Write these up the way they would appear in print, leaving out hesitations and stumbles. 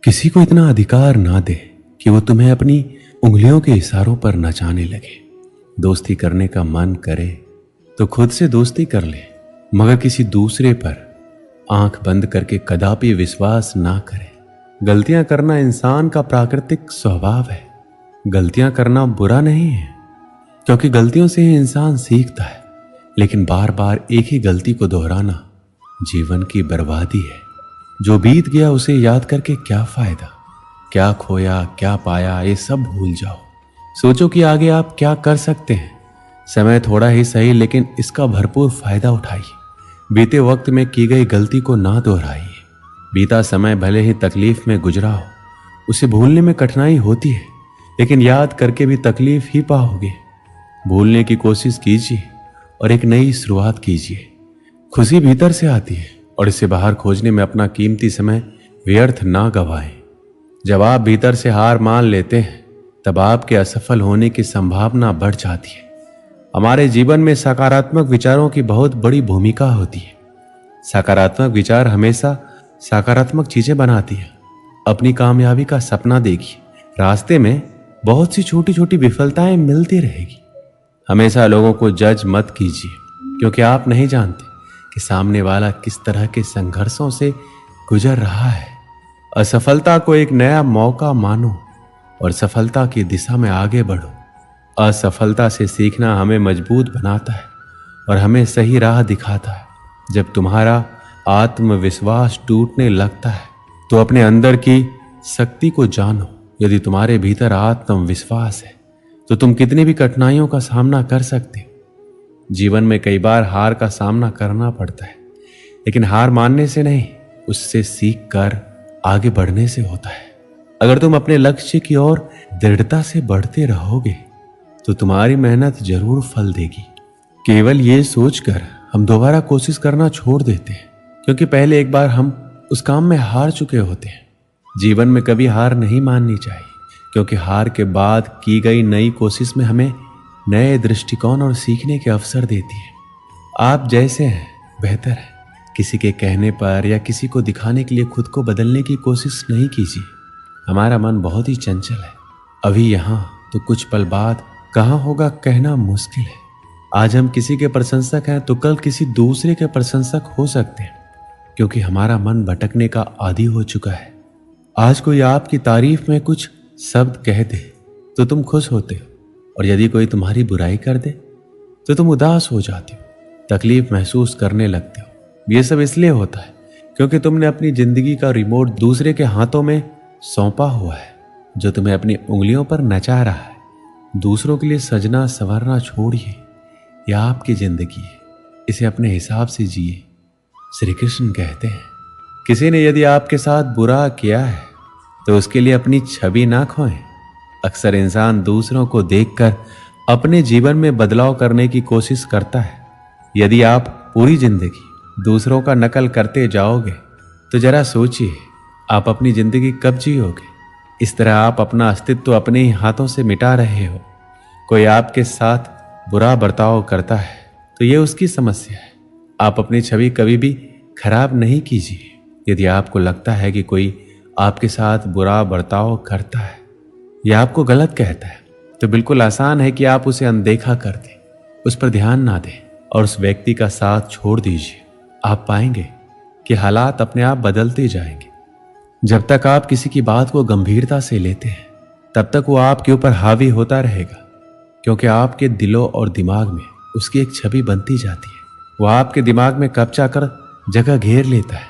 किसी को इतना अधिकार ना दे कि वो तुम्हें अपनी उंगलियों के इशारों पर नचाने लगे। दोस्ती करने का मन करे तो खुद से दोस्ती कर ले, मगर किसी दूसरे पर आंख बंद करके कदापि विश्वास ना करे। गलतियां करना इंसान का प्राकृतिक स्वभाव है। गलतियां करना बुरा नहीं है, क्योंकि गलतियों से ही इंसान सीखता है। लेकिन बार बार एक ही गलती को दोहराना जीवन की बर्बादी है। जो बीत गया उसे याद करके क्या फायदा। क्या खोया क्या पाया ये सब भूल जाओ। सोचो कि आगे आप क्या कर सकते हैं। समय थोड़ा ही सही, लेकिन इसका भरपूर फायदा उठाइए। बीते वक्त में की गई गलती को ना दोहराइए। बीता समय भले ही तकलीफ में गुजरा हो, उसे भूलने में कठिनाई होती है, लेकिन याद करके भी तकलीफ ही पाओगे। भूलने की कोशिश कीजिए और एक नई शुरुआत कीजिए। खुशी भीतर से आती है और इसे बाहर खोजने में अपना कीमती समय व्यर्थ ना गवाएं। जब आप भीतर से हार मान लेते हैं, तब आपके असफल होने की संभावना बढ़ जाती है। हमारे जीवन में सकारात्मक विचारों की बहुत बड़ी भूमिका होती है। सकारात्मक विचार हमेशा सकारात्मक चीजें बनाती है। अपनी कामयाबी का सपना देखिए। रास्ते में बहुत सी छोटी छोटी विफलताएं मिलती रहेगी। हमेशा लोगों को जज मत कीजिए, क्योंकि आप नहीं जानते कि सामने वाला किस तरह के संघर्षों से गुजर रहा है। असफलता को एक नया मौका मानो और सफलता की दिशा में आगे बढ़ो। असफलता से सीखना हमें मजबूत बनाता है और हमें सही राह दिखाता है। जब तुम्हारा आत्मविश्वास टूटने लगता है तो अपने अंदर की शक्ति को जानो। यदि तुम्हारे भीतर आत्मविश्वास है तो तुम कितनी भी कठिनाइयों का सामना कर सकते हो। जीवन में कई बार हार का सामना करना पड़ता है, लेकिन हार मानने से नहीं, उससे सीख कर आगे बढ़ने से होता है। अगर तुम अपने लक्ष्य की ओर दृढ़ता से बढ़ते रहोगे तो तुम्हारी मेहनत जरूर फल देगी। केवल ये सोचकर हम दोबारा कोशिश करना छोड़ देते हैं, क्योंकि पहले एक बार हम उस काम में हार चुके होते हैं। जीवन में कभी हार नहीं माननी चाहिए, क्योंकि हार के बाद की गई नई कोशिश में हमें नए दृष्टिकोण और सीखने के अवसर देती है। आप जैसे हैं बेहतर है। किसी के कहने पर या किसी को दिखाने के लिए खुद को बदलने की कोशिश नहीं कीजिए। हमारा मन बहुत ही चंचल है। अभी यहाँ तो कुछ पल बाद कहाँ होगा कहना मुश्किल है। आज हम किसी के प्रशंसक हैं तो कल किसी दूसरे के प्रशंसक हो सकते हैं, क्योंकि हमारा मन भटकने का आदी हो चुका है। आज कोई आपकी तारीफ में कुछ शब्द कह दे तो तुम खुश होते हो, और यदि कोई तुम्हारी बुराई कर दे तो तुम उदास हो जाते हो, तकलीफ महसूस करने लगते हो। ये सब इसलिए होता है क्योंकि तुमने अपनी जिंदगी का रिमोट दूसरे के हाथों में सौंपा हुआ है, जो तुम्हें अपनी उंगलियों पर नचा रहा है। दूसरों के लिए सजना संवरना छोड़िए। यह आपकी जिंदगी है, इसे अपने हिसाब से जिए। श्री कृष्ण कहते हैं, किसी ने यदि आपके साथ बुरा किया है तो उसके लिए अपनी छवि ना खोएं। अक्सर इंसान दूसरों को देखकर अपने जीवन में बदलाव करने की कोशिश करता है। यदि आप पूरी जिंदगी दूसरों का नकल करते जाओगे तो जरा सोचिए आप अपनी जिंदगी कब जियोगे। इस तरह आप अपना अस्तित्व अपने ही हाथों से मिटा रहे हो। कोई आपके साथ बुरा बर्ताव करता है तो यह उसकी समस्या है। आप अपनी छवि कभी भी खराब नहीं कीजिए। यदि आपको लगता है कि कोई आपके साथ बुरा बर्ताव करता है या आपको गलत कहता है, तो बिल्कुल आसान है कि आप उसे अनदेखा कर दें, उस पर ध्यान ना दें और उस व्यक्ति का साथ छोड़ दीजिए। आप पाएंगे कि हालात अपने आप बदलते जाएंगे। जब तक आप किसी की बात को गंभीरता से लेते हैं, तब तक वो आपके ऊपर हावी होता रहेगा, क्योंकि आपके दिलों और दिमाग में उसकी एक छवि बनती जाती है। वो आपके दिमाग में कब्जा कर जगह घेर लेता है,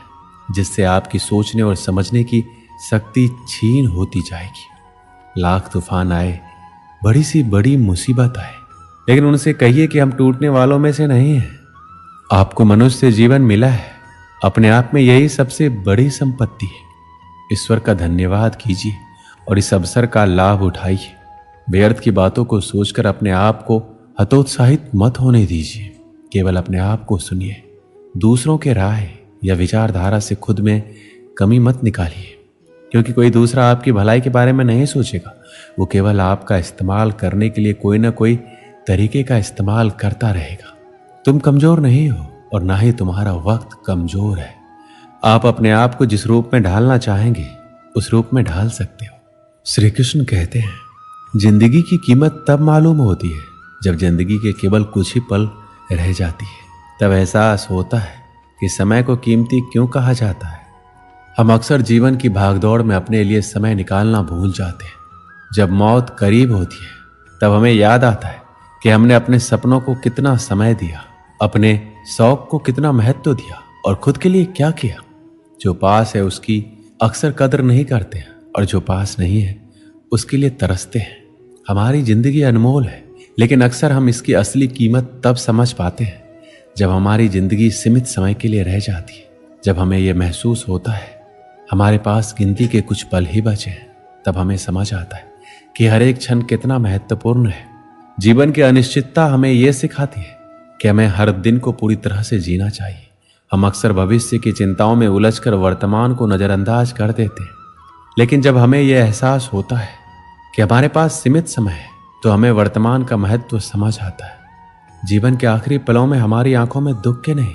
जिससे आपकी सोचने और समझने की शक्ति छीन होती जाएगी। लाख तूफान आए, बड़ी सी बड़ी मुसीबत आए, लेकिन उनसे कहिए कि हम टूटने वालों में से नहीं हैं। आपको मनुष्य जीवन मिला है, अपने आप में यही सबसे बड़ी संपत्ति है। ईश्वर का धन्यवाद कीजिए और इस अवसर का लाभ उठाइए। व्यर्थ की बातों को सोचकर अपने आप को हतोत्साहित मत होने दीजिए। केवल अपने आप को सुनिए। दूसरों के राय या विचारधारा से खुद में कमी मत निकालिए, क्योंकि कोई दूसरा आपकी भलाई के बारे में नहीं सोचेगा। वो केवल आपका इस्तेमाल करने के लिए कोई ना कोई तरीके का इस्तेमाल करता रहेगा। तुम कमजोर नहीं हो और ना ही तुम्हारा वक्त कमजोर है। आप अपने आप को जिस रूप में ढालना चाहेंगे उस रूप में ढाल सकते हो। श्री कृष्ण कहते हैं जिंदगी की कीमत तब मालूम होती है जब जिंदगी के केवल कुछ ही पल रह जाती है, तब एहसास होता है कि समय को कीमती क्यों कहा जाता है। हम अक्सर जीवन की भागदौड़ में अपने लिए समय निकालना भूल जाते हैं। जब मौत करीब होती है तब हमें याद आता है कि हमने अपने सपनों को कितना समय दिया, अपने शौक को कितना महत्व दिया और खुद के लिए क्या किया। जो पास है उसकी अक्सर कदर नहीं करते हैं और जो पास नहीं है उसके लिए तरसते हैं। हमारी जिंदगी अनमोल है, लेकिन अक्सर हम इसकी असली कीमत तब समझ पाते हैं जब हमारी जिंदगी सीमित समय के लिए रह जाती है। जब हमें यह महसूस होता है हमारे पास गिनती के कुछ पल ही बचे हैं, तब हमें समझ आता है कि हर एक क्षण कितना महत्वपूर्ण है। जीवन की अनिश्चितता हमें यह सिखाती है कि हमें हर दिन को पूरी तरह से जीना चाहिए। हम अक्सर भविष्य की चिंताओं में उलझकर वर्तमान को नजरअंदाज कर देते हैं, लेकिन जब हमें यह एहसास होता है कि हमारे पास सीमित समय है तो हमें वर्तमान का महत्व समझ आता है। जीवन के आखिरी पलों में हमारी आंखों में दुख के नहीं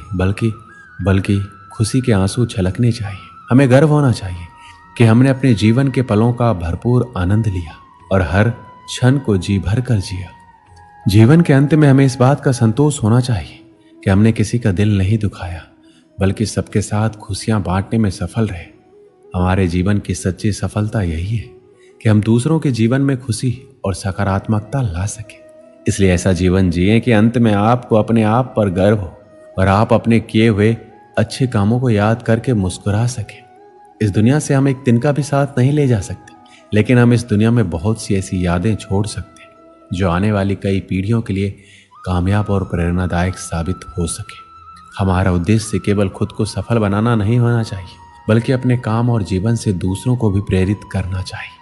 बल्कि खुशी के आंसू छलकने चाहिए। हमें गर्व होना चाहिए कि हमने अपने जीवन के पलों का भरपूर आनंद लिया और हर क्षण को जी भर कर जिया। जीवन के अंत में हमें इस बात का संतोष होना चाहिए कि हमने किसी का दिल नहीं दुखाया, बल्कि सबके साथ खुशियां बांटने में सफल रहे। हमारे जीवन की सच्ची सफलता यही है कि हम दूसरों के जीवन में खुशी और सकारात्मकता ला सके। इसलिए ऐसा जीवन जिए कि अंत में आपको अपने आप पर गर्व हो और आप अपने किए हुए अच्छे कामों को याद करके मुस्कुरा सके। इस दुनिया से हम एक दिन का भी साथ नहीं ले जा सकते, लेकिन हम इस दुनिया में बहुत सी ऐसी यादें छोड़ सकते हैं जो आने वाली कई पीढ़ियों के लिए कामयाब और प्रेरणादायक साबित हो सके। हमारा उद्देश्य केवल खुद को सफल बनाना नहीं होना चाहिए, बल्कि अपने काम और जीवन से दूसरों को भी प्रेरित करना चाहिए।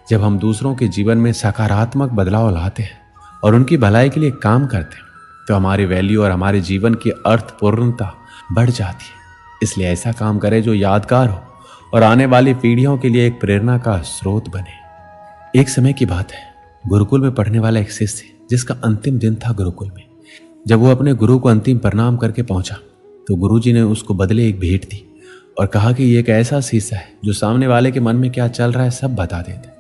जब हम दूसरों के जीवन में सकारात्मक बदलाव लाते हैं और उनकी भलाई के लिए काम करते हैं तो हमारी वैल्यू और हमारे जीवन की अर्थपूर्णता बढ़ जाती है। इसलिए ऐसा काम करें जो यादगार हो और आने वाली पीढ़ियों के लिए एक प्रेरणा का स्रोत बने। एक समय की बात है, गुरुकुल में पढ़ने वाला एक शिष्य जिसका अंतिम दिन था गुरुकुल में। जब वो अपने गुरु को अंतिम प्रणाम करके पहुंचा तो गुरुजी ने उसको बदले एक भेंट दी और कहा कि ये एक ऐसा शीशा है जो सामने वाले के मन में क्या चल रहा है सब बता देता है।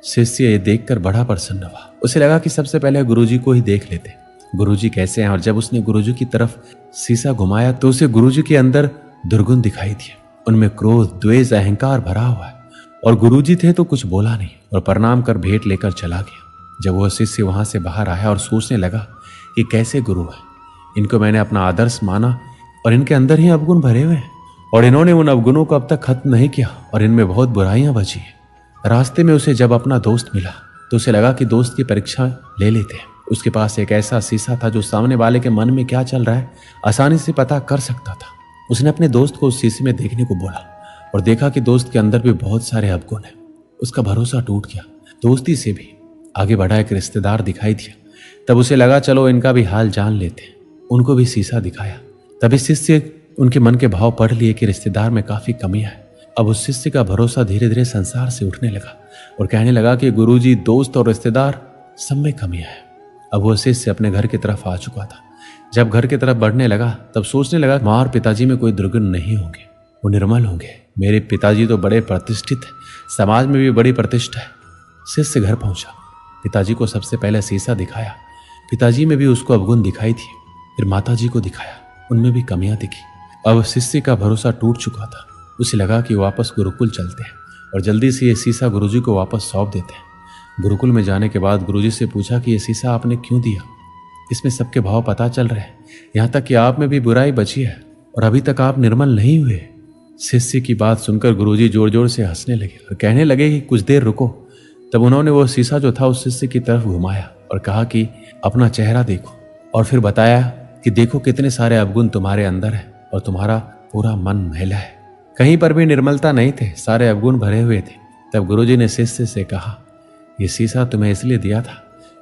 शिष्य ये देखकर बड़ा प्रसन्न हुआ। उसे लगा कि सबसे पहले गुरुजी को ही देख लेते, गुरुजी कैसे हैं। और जब उसने गुरुजी की तरफ शीशा घुमाया तो उसे गुरुजी के अंदर दुर्गुण दिखाई दिए। उनमें क्रोध, द्वेष, अहंकार भरा हुआ है। और गुरुजी थे तो कुछ बोला नहीं और प्रणाम कर भेंट लेकर चला गया। जब वह शिष्य वहां से बाहर आया और सोचने लगा कि कैसे गुरु है, इनको मैंने अपना आदर्श माना और इनके अंदर ही अवगुण भरे हुए हैं और इन्होंने उन अवगुणों को अब तक खत्म नहीं किया और इनमें बहुत बुराइयां बची हैं। रास्ते में उसे जब अपना दोस्त मिला तो उसे लगा कि दोस्त की परीक्षा ले लेते हैं। उसके पास एक ऐसा शीशा था जो सामने वाले के मन में क्या चल रहा है आसानी से पता कर सकता था। उसने अपने दोस्त को उस शीशे में देखने को बोला और देखा कि दोस्त के अंदर भी बहुत सारे अवगुण हैं। उसका भरोसा टूट गया। दोस्ती से भी आगे बढ़ा एक रिश्तेदार दिखाई दिया। तब उसे लगा चलो इनका भी हाल जान लेते हैं। उनको भी शीशा दिखाया। तभी शिष्य उनके मन के भाव पढ़ लिए कि रिश्तेदार में काफी कमियां है। अब उस शिष्य का भरोसा धीरे धीरे संसार से उठने लगा और कहने लगा कि गुरुजी, दोस्त और रिश्तेदार सब में कमियां है। अब वह शिष्य अपने घर की तरफ आ चुका था। जब घर की तरफ बढ़ने लगा तब सोचने लगा मां और पिताजी में कोई दुर्गुण नहीं होंगे, वो निर्मल होंगे। मेरे पिताजी तो बड़े प्रतिष्ठित है, समाज में भी बड़ी प्रतिष्ठा है। शिष्य घर पहुंचा, पिताजी को सबसे पहले शीशा दिखाया। पिताजी में भी उसको अवगुण दिखाई थी। फिर माताजी को दिखाया, उनमें भी कमियां दिखी। अब शिष्य का भरोसा टूट चुका था। उसे लगा कि वापस गुरुकुल चलते हैं और जल्दी से ये शीशा गुरुजी को वापस सौंप देते हैं। गुरुकुल में जाने के बाद गुरुजी से पूछा कि ये शीशा आपने क्यों दिया? इसमें सबके भाव पता चल रहे हैं, यहाँ तक कि आप में भी बुराई बची है और अभी तक आप निर्मल नहीं हुए। शिष्य की बात सुनकर गुरुजी जोर जोर से हंसने लगे और कहने लगे कि कुछ देर रुको। तब उन्होंने वो शीशा जो था उस शिष्य की तरफ घुमाया और कहा कि अपना चेहरा देखो, और फिर बताया कि देखो कितने सारे अवगुण तुम्हारे अंदर है और तुम्हारा पूरा मन मैला है। कहीं पर भी निर्मलता नहीं थे, सारे अवगुण भरे हुए थे। तब गुरुजी ने शिष्य से कहा, ये शीशा तुम्हें इसलिए दिया था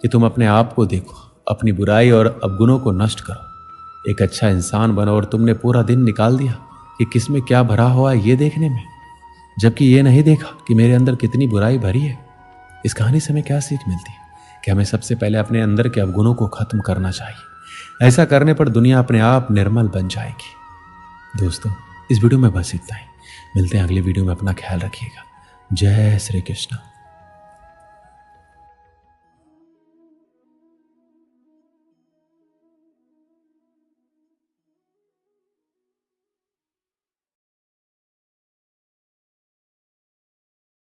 कि तुम अपने आप को देखो, अपनी बुराई और अवगुणों को नष्ट करो, एक अच्छा इंसान बनो। और तुमने पूरा दिन निकाल दिया कि किसमें क्या भरा हुआ है ये देखने में, जबकि ये नहीं देखा कि मेरे अंदर कितनी बुराई भरी है। इस कहानी से हमें क्या सीख मिलती है कि हमें सबसे पहले अपने अंदर के अवगुणों को खत्म करना चाहिए। ऐसा करने पर दुनिया अपने आप निर्मल बन जाएगी। दोस्तों, इस वीडियो में बस इतना ही। मिलते हैं अगले वीडियो में। अपना ख्याल रखिएगा। जय श्री कृष्ण।